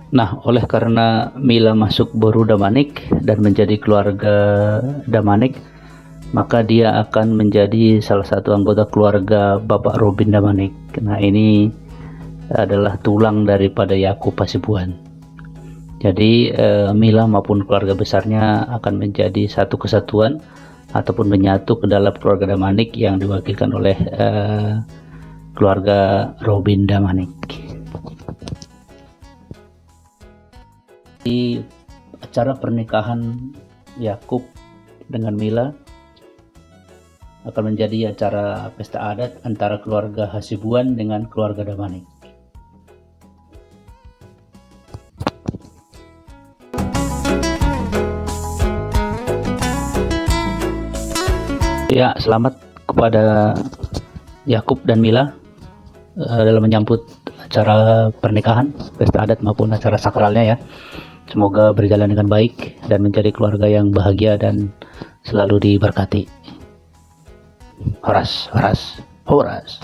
Nah, oleh karena Mila masuk Boru Damanik dan menjadi keluarga Damanik, maka dia akan menjadi salah satu anggota keluarga Bapak Robin Damanik. Nah, ini adalah tulang daripada Yakub Hasibuan. Jadi Mila maupun keluarga besarnya akan menjadi satu kesatuan ataupun menyatu ke dalam keluarga Damanik yang diwakilkan oleh keluarga Robin Damanik. Di acara pernikahan Yakub dengan Mila akan menjadi acara pesta adat antara keluarga Hasibuan dengan keluarga Damanik. Ya, selamat kepada Yakub dan Mila dalam menyambut acara pernikahan, pesta adat maupun acara sakralnya ya. Semoga berjalan dengan baik dan menjadi keluarga yang bahagia dan selalu diberkati. Horas, horas, horas.